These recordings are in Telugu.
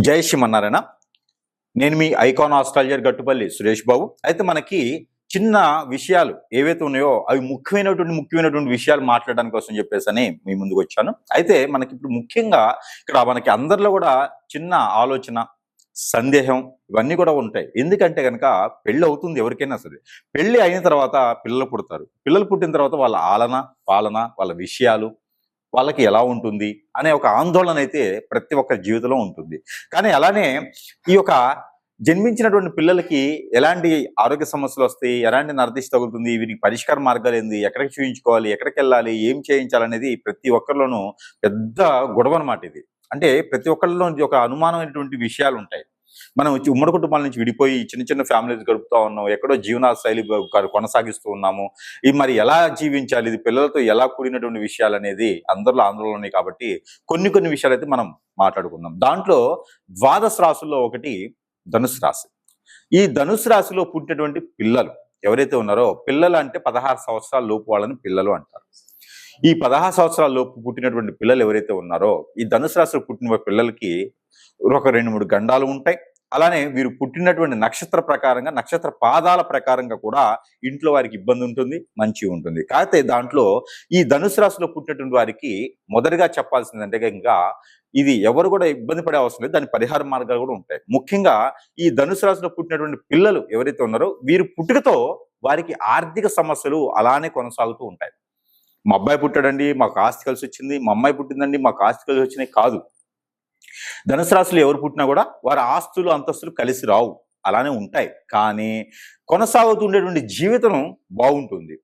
జై శ్రీమన్నారాయణ. నేను మీ ఐకాన్ ఆస్ట్రాలజర్ గట్టుపల్లి సురేష్ బాబు. అయితే మనకి చిన్న విషయాలు ఏవైతే ఉన్నాయో అవి ముఖ్యమైనటువంటి విషయాలు మాట్లాడడానికి కోసం చెప్పేసి మీ ముందుకు వచ్చాను. అయితే మనకి ఇప్పుడు ముఖ్యంగా ఇక్కడ మనకి అందరిలో కూడా చిన్న ఆలోచన, సందేహం ఇవన్నీ కూడా ఉంటాయి. ఎందుకంటే కనుక పెళ్ళి అవుతుంది ఎవరికైనా సరే. పెళ్ళి అయిన తర్వాత పిల్లలు పుడతారు. పిల్లలు పుట్టిన తర్వాత వాళ్ళ ఆలన పాలన, వాళ్ళ విషయాలు వాళ్ళకి ఎలా ఉంటుంది అనే ఒక ఆందోళన అయితే ప్రతి ఒక్కరి జీవితంలో ఉంటుంది. కానీ అలానే ఈ యొక్క జన్మించినటువంటి పిల్లలకి ఎలాంటి ఆరోగ్య సమస్యలు వస్తాయి, ఎలాంటి నరదిష్టి తగులుతుంది, వీరికి పరిష్కార మార్గాలు ఏంది, ఎక్కడికి చూయించుకోవాలి, ఎక్కడికి వెళ్ళాలి, ఏం చేయించాలనేది ప్రతి ఒక్కరిలోనూ పెద్ద గొడవ అన్నమాట. ఇది అంటే ప్రతి ఒక్కరిలో ఒక అనుమానమైనటువంటి విషయాలు ఉంటాయి. మనం ఉమ్మడి కుటుంబాల నుంచి విడిపోయి చిన్న చిన్న ఫ్యామిలీస్ గడుపుతా ఉన్నాం, ఎక్కడో జీవన శైలి కొనసాగిస్తూ ఉన్నాము. ఇది మరి ఎలా జీవించాలి, ఇది పిల్లలతో ఎలా కూడినటువంటి విషయాలు అనేది అందరిలో ఆందోళన ఉన్నాయి. కాబట్టి కొన్ని విషయాలు అయితే మనం మాట్లాడుకుందాం. దాంట్లో ద్వాదశ రాశుల్లో ఒకటి ధనుసు రాశి. ఈ ధనుసు రాశిలో పుట్టినటువంటి పిల్లలు ఎవరైతే ఉన్నారో, పిల్లలు అంటే 16 సంవత్సరాల లోపు వాళ్ళని పిల్లలు అంటారు. ఈ 16 సంవత్సరాల లోపు పుట్టినటువంటి పిల్లలు ఎవరైతే ఉన్నారో, ఈ ధనుసు రాశిలో పుట్టిన పిల్లలకి ఒక 2-3 గండాలు ఉంటాయి. అలానే వీరు పుట్టినటువంటి నక్షత్ర ప్రకారంగా, నక్షత్ర పాదాల ప్రకారంగా కూడా ఇంట్లో వారికి ఇబ్బంది ఉంటుంది, మంచి ఉంటుంది. కాకపోతే దాంట్లో ఈ ధనుసు రాశిలో పుట్టినటువంటి వారికి మొదటిగా చెప్పాల్సిందంటే ఇంకా ఇది ఎవరు కూడా ఇబ్బంది పడే అవసరం లేదు, దాని పరిహార మార్గాలు కూడా ఉంటాయి. ముఖ్యంగా ఈ ధనుసు రాశిలో పుట్టినటువంటి పిల్లలు ఎవరైతే ఉన్నారో, వీరు పుట్టుకతో వారికి ఆర్థిక సమస్యలు అలానే కొనసాగుతూ ఉంటాయి. మా అబ్బాయి పుట్టాడండి, మాకు ఆస్తి కలిసి వచ్చింది, మా అమ్మాయి పుట్టిందండి, మాకు ఆస్తి కలిసి వచ్చినాయి కాదు. ధనుసు రాశిలో ఎవరు పుట్టినా కూడా వారి ఆస్తులు అంతస్తులు కలిసి రావు, అలానే ఉంటాయి. కానీ కొనసాగుతుండేటువంటి జీవితం బాగుంటుంది.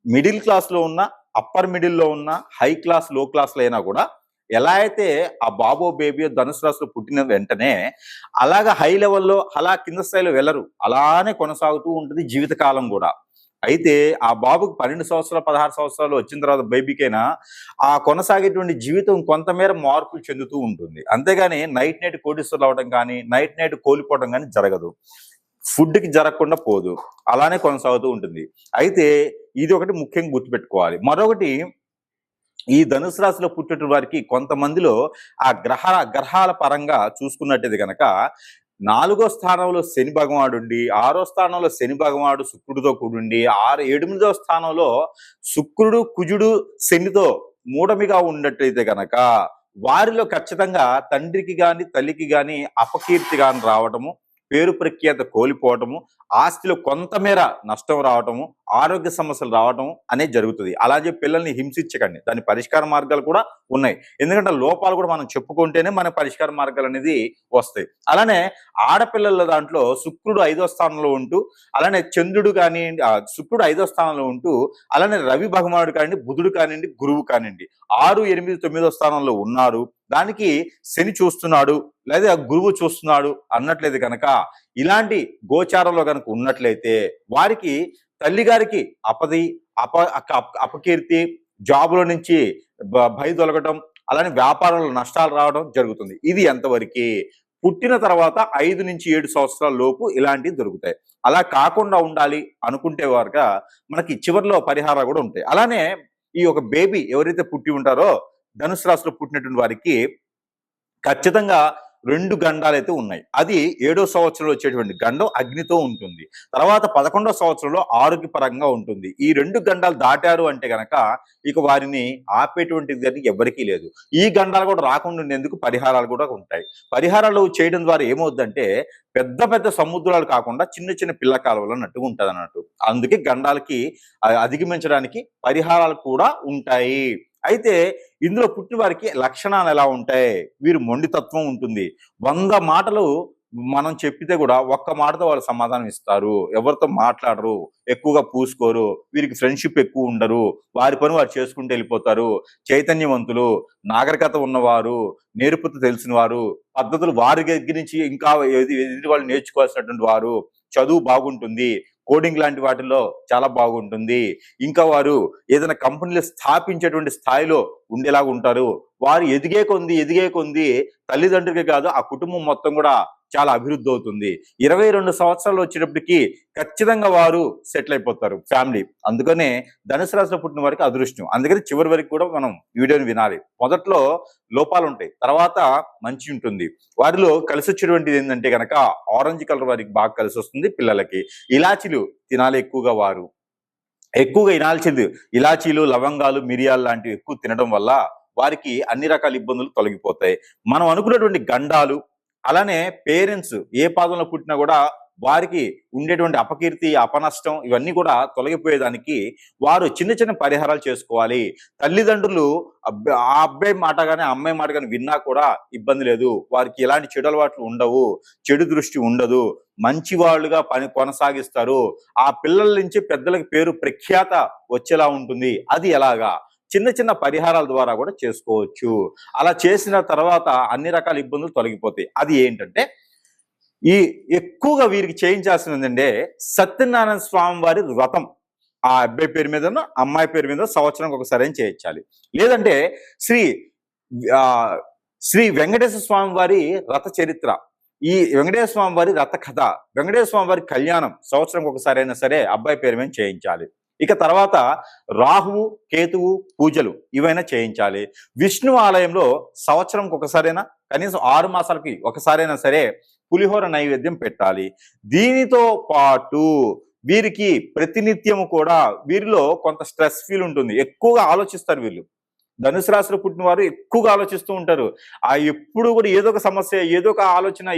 మిడిల్ క్లాస్లో ఉన్న, అప్పర్ మిడిల్లో ఉన్న, హై క్లాస్ లో క్లాస్లో అయినా కూడా ఎలా అయితే ఆ బాబో బేబీ ధనుసు రాశిలో పుట్టిన వెంటనే అలాగా హై లెవెల్లో అలా కింద స్థాయిలో వెళ్ళరు, అలానే కొనసాగుతూ ఉంటుంది జీవితకాలం కూడా. అయితే ఆ బాబుకు 12 సంవత్సరాలు 16 సంవత్సరాలు వచ్చిన తర్వాత బేబీకైనా ఆ కొనసాగేటువంటి జీవితం కొంతమేర మార్పులు చెందుతూ ఉంటుంది. అంతేగాని నైట్ కోటీశ్వరులు అవడం కానీ, నైట్ కోల్పోవడం కానీ జరగదు. ఫుడ్కి జరగకుండా పోదు, అలానే కొనసాగుతూ ఉంటుంది. అయితే ఇది ఒకటి ముఖ్యంగా గుర్తుపెట్టుకోవాలి. మరొకటి, ఈ ధనుసు రాశిలో పుట్టిన వారికి కొంతమందిలో ఆ గ్రహాల పరంగా చూసుకున్నట్టయితే కనుక 4వ స్థానంలో శని భగవానుడు ఉండి, 6వ స్థానంలో శని భగవానుడు శుక్రుడితో కూడుండి, 8వ స్థానంలో శుక్రుడు కుజుడు శనితో మూఢమిగా ఉన్నట్టయితే కనుక వారిలో ఖచ్చితంగా తండ్రికి కానీ తల్లికి కానీ అపకీర్తి కానీ రావటము, పేరు ప్రఖ్యాత కోల్పోవటము, ఆస్తిలో కొంతమేర నష్టం రావటము, ఆరోగ్య సమస్యలు రావటం అనేది జరుగుతుంది. అలాగే పిల్లల్ని హింసించకండి, దాని పరిష్కార మార్గాలు కూడా ఉన్నాయి. ఎందుకంటే లోపాలు కూడా మనం చెప్పుకుంటేనే మన పరిష్కార మార్గాలు అనేది వస్తాయి. అలానే ఆడపిల్లల దాంట్లో శుక్రుడు 5వ స్థానంలో ఉంటూ, అలానే చంద్రుడు కానివ్వండి, శుక్రుడు 5వ స్థానంలో ఉంటూ, అలానే రవి భగవానుడు కానివ్వండి, బుధుడు కానివ్వండి, గురువు కానివ్వండి 6, 8, 9వ స్థానంలో ఉన్నారు. దానికి శని చూస్తున్నాడు లేదా గురువు చూస్తున్నాడు అన్నట్లయితే కనుక, ఇలాంటి గోచారంలో కనుక ఉన్నట్లయితే వారికి తల్లిగారికి అపకీర్తి, జాబుల నుంచి భయదొలగటం, అలానే వ్యాపారంలో నష్టాలు రావడం జరుగుతుంది. ఇది ఎంతవరకు పుట్టిన తర్వాత 5 నుంచి 7 సంవత్సరాల లోపు ఇలాంటివి దొరుకుతాయి. అలా కాకుండా ఉండాలి అనుకుంటే వారుక మనకి చివరిలో పరిహారాలు కూడా ఉంటాయి. అలానే ఈ యొక్క బేబీ ఎవరైతే పుట్టి ఉంటారో ధనుసు రాశిలో పుట్టినటువంటి వారికి ఖచ్చితంగా 2 గండాలు అయితే ఉన్నాయి. అది 7వ సంవత్సరంలో వచ్చేటువంటి గండం అగ్నితో ఉంటుంది. తర్వాత 11వ సంవత్సరంలో ఆరోగ్యపరంగా ఉంటుంది. ఈ 2 గండాలు దాటారు అంటే గనక ఇక వారిని ఆపేటువంటిది ఎవరికీ లేదు. ఈ గండాలు కూడా రాకుండా ఉండేందుకు పరిహారాలు కూడా ఉంటాయి. పరిహారాలు చేయడం ద్వారా ఏమవుద్దంటే పెద్ద సముద్రాలు కాకుండా చిన్న పిల్ల కాలువలు అన్నట్టుగా ఉంటుంది అన్నట్టు. అందుకే గండాలకి అధిగమించడానికి పరిహారాలు కూడా ఉంటాయి. అయితే ఇందులో పుట్టిన వారికి లక్షణాలు ఎలా ఉంటాయి? వీరు మొండితత్వం ఉంటుంది. 100 మాటలు మనం చెప్పితే కూడా ఒక్క మాటతో వాళ్ళు సమాధానం ఇస్తారు. ఎవరితో మాట్లాడరు, ఎక్కువగా పూసుకోరు, వీరికి ఫ్రెండ్షిప్ ఎక్కువ ఉండరు, వారి పని వారు చేసుకుంటూ వెళ్ళిపోతారు. చైతన్యవంతులు, నాగరికత ఉన్నవారు, నేర్పుత తెలిసిన వారు, పద్ధతులు వారి దగ్గర నుంచి ఇంకా ఎదుటి వాళ్ళు నేర్చుకోవాల్సినటువంటి వారు, చదువు బాగుంటుంది, కోడింగ్ లాంటి వాటిల్లో చాలా బాగుంటుంది. ఇంకా వారు ఏదైనా కంపెనీలు స్థాపించేటువంటి స్థాయిలో ఉండేలాగా ఉంటారు. వారు ఎదిగే కొంది తల్లిదండ్రులకే కాదు ఆ కుటుంబం మొత్తం కూడా చాలా అభివృద్ధి అవుతుంది. 22 సంవత్సరాలు వచ్చేటప్పటికి ఖచ్చితంగా వారు సెటిల్ అయిపోతారు ఫ్యామిలీ. అందుకనే ధనుసు రాశిలో పుట్టిన వారికి అదృష్టం. అందుకని చివరి వరకు కూడా మనం వీడియోని వినాలి. మొదట్లో లోపాలు ఉంటాయి, తర్వాత మంచి ఉంటుంది. వారిలో కలిసి వచ్చేటువంటిది ఏంటంటే కనుక ఆరెంజ్ కలర్ వారికి బాగా కలిసి వస్తుంది. పిల్లలకి ఇలాచీలు తినాలి ఎక్కువగా, వారు ఎక్కువగా ఇలాచీలు, లవంగాలు, మిరియాలు లాంటివి ఎక్కువ తినడం వల్ల వారికి అన్ని రకాల ఇబ్బందులు తొలగిపోతాయి. మనం అనుకున్నటువంటి గండాలు, అలానే పేరెంట్స్ ఏ పాదంలో పుట్టినా కూడా వారికి ఉండేటువంటి అపకీర్తి, అపనష్టం ఇవన్నీ కూడా తొలగిపోయేదానికి వారు చిన్న చిన్న పరిహారాలు చేసుకోవాలి. తల్లిదండ్రులు ఆ అబ్బాయి మాట కానీ అమ్మాయి మాట కానీ విన్నా కూడా ఇబ్బంది లేదు. వారికి ఎలాంటి చెడు అలవాట్లు ఉండవు, చెడు దృష్టి ఉండదు, మంచి వాళ్ళుగా పని కొనసాగిస్తారు. ఆ పిల్లల నుంచి పెద్దలకి పేరు ప్రఖ్యాత వచ్చేలా ఉంటుంది. అది ఎలాగా? చిన్న చిన్న పరిహారాల ద్వారా కూడా చేసుకోవచ్చు. అలా చేసిన తర్వాత అన్ని రకాల ఇబ్బందులు తొలగిపోతాయి. అది ఏంటంటే ఈ ఎక్కువగా వీరికి చేయించాల్సింది ఏంటంటే సత్యనారాయణ స్వామి వారి వ్రతం. ఆ అబ్బాయి పేరు మీద, అమ్మాయి పేరు మీద సంవత్సరానికి ఒకసారి చేయించాలి. లేదంటే శ్రీ శ్రీ వెంకటేశ్వర స్వామి వారి రథ చరిత్ర, ఈ వెంకటేశ్వర స్వామి వారి రథ కథ, వెంకటేశ్వర స్వామి వారి కళ్యాణం సంవత్సరం ఒకసారి అయినా సరే అబ్బాయి పేరు మీద చేయించాలి. ఇక తర్వాత రాహువు, కేతువు పూజలు ఇవైనా చేయించాలి. విష్ణు ఆలయంలో సంవత్సరంకి ఒకసారైనా, కనీసం 6 మాసాలకి ఒకసారైనా సరే పులిహోర నైవేద్యం పెట్టాలి. దీనితో పాటు వీరికి ప్రతినిత్యము కూడా వీరిలో కొంత స్ట్రెస్ ఫీల్ ఉంటుంది. ఎక్కువగా ఆలోచిస్తారు వీళ్ళు. ధనుసు రాశిలో పుట్టిన వారు ఎక్కువగా ఆలోచిస్తూ ఉంటారు. ఎప్పుడు కూడా ఏదో ఒక సమస్య, ఏదో ఒక ఆలోచన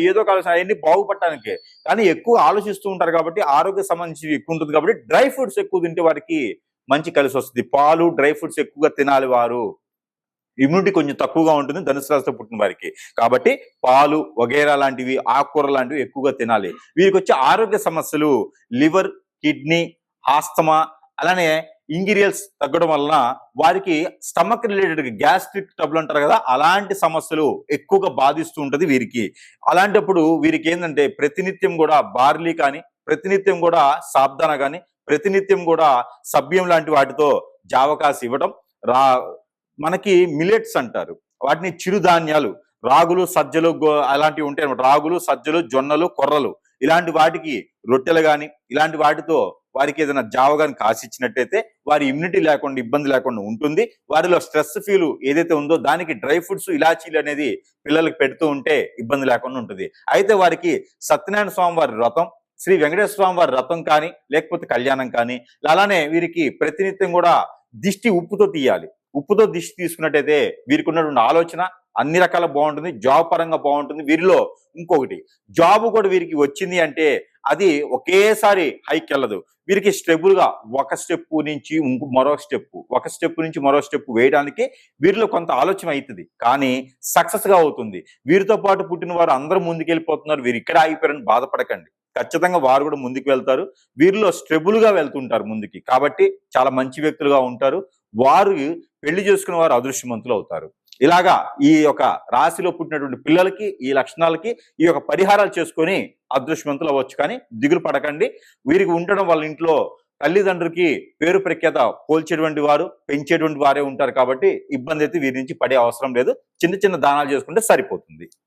అవన్నీ బాగుపడటానికే. కానీ ఎక్కువ ఆలోచిస్తూ ఉంటారు కాబట్టి ఆరోగ్య సంబంధించి ఎక్కువ ఉంటుంది కాబట్టి డ్రై ఫ్రూట్స్ ఎక్కువ తింటే వారికి మంచి కలిసి వస్తుంది. పాలు, డ్రై ఫ్రూట్స్ ఎక్కువగా తినాలి. వారు ఇమ్యూనిటీ కొంచెం తక్కువగా ఉంటుంది ధనుసు రాశిలో పుట్టిన వారికి. కాబట్టి పాలు వగైరా లాంటివి, ఆకుకూర లాంటివి ఎక్కువగా తినాలి. వీరికి వచ్చే ఆరోగ్య సమస్యలు లివర్, కిడ్నీ, ఆస్తమా, అలానే ఇంగ్రీడియన్స్ తగ్గడం వలన వారికి స్టమక్ రిలేటెడ్ గ్యాస్ట్రిక్ ట్రబుల్ అంటారు కదా, అలాంటి సమస్యలు ఎక్కువగా బాధిస్తూ ఉంటది వీరికి. అలాంటప్పుడు వీరికి ఏంటంటే ప్రతినిత్యం కూడా బార్లీ కానీ, ప్రతినిత్యం కూడా సాబ్దానా కానీ, ప్రతినిత్యం కూడా సభ్యం లాంటి వాటితో జావకాసి ఇవ్వడం. మనకి మిలెట్స్ అంటారు వాటిని, చిరుధాన్యాలు, రాగులు, సజ్జలు అలాంటివి ఉంటాయి అన్నమాట. రాగులు, సజ్జలు, జొన్నలు, కొర్రలు ఇలాంటి వాటికి రొట్టెలు కానీ ఇలాంటి వాటితో వారికి ఏదైనా జావ కానీ కాసిచ్చినట్టయితే వారి ఇమ్యూనిటీ లేకుండా, ఇబ్బంది లేకుండా ఉంటుంది. వారిలో స్ట్రెస్ ఫీల్ ఏదైతే ఉందో దానికి డ్రై ఫ్రూట్స్, ఇలాచీలు అనేది పిల్లలకు పెడుతూ ఉంటే ఇబ్బంది లేకుండా ఉంటుంది. అయితే వారికి సత్యనారాయణ స్వామి వారి వ్రతం, శ్రీ వెంకటేశ్వర స్వామి వారి వ్రతం కానీ, లేకపోతే కళ్యాణం కానీ, అలానే వీరికి ప్రతినిత్యం కూడా దిష్టి ఉప్పుతో తీయాలి. ఉప్పుతో దిష్టి తీసుకున్నట్టయితే వీరికి ఉన్నటువంటి ఆలోచన అన్ని రకాల బాగుంటుంది. జాబ్ పరంగా బాగుంటుంది. వీరిలో ఇంకొకటి, జాబ్ కూడా వీరికి వచ్చింది అంటే అది ఒకేసారి హైక్ వెళ్ళదు. వీరికి స్టెప్పులుగా ఒక స్టెప్ నుంచి మరో స్టెప్, ఒక స్టెప్ నుంచి మరో స్టెప్ వేయడానికి వీరిలో కొంత ఆలోచన అవుతుంది, కానీ సక్సెస్ గా అవుతుంది. వీరితో పాటు పుట్టిన వారు అందరూ ముందుకెళ్ళిపోతున్నారు, వీరు ఇక్కడ ఆగిపోయారని బాధపడకండి. ఖచ్చితంగా వారు కూడా ముందుకు వెళ్తారు. వీరిలో స్టెబుల్గా వెళ్తుంటారు ముందుకి. కాబట్టి చాలా మంచి వ్యక్తులుగా ఉంటారు. వారు పెళ్లి చేసుకున్న వారు అదృష్టవంతులు అవుతారు. ఇలాగా ఈ యొక్క రాశిలో పుట్టినటువంటి పిల్లలకి ఈ లక్షణాలకి ఈ యొక్క పరిహారాలు చేసుకొని అదృష్టవంతులు అవ్వచ్చు. కానీ దిగులు పడకండి. వీరికి ఉండడం వాళ్ళ ఇంట్లో తల్లిదండ్రులకి పేరు ప్రఖ్యాత పోల్చేటువంటి వారు, పెంచేటువంటి వారే ఉంటారు. కాబట్టి ఇబ్బంది అయితే వీరి నుంచి పడే అవసరం లేదు. చిన్న చిన్న దానాలు చేసుకుంటే సరిపోతుంది.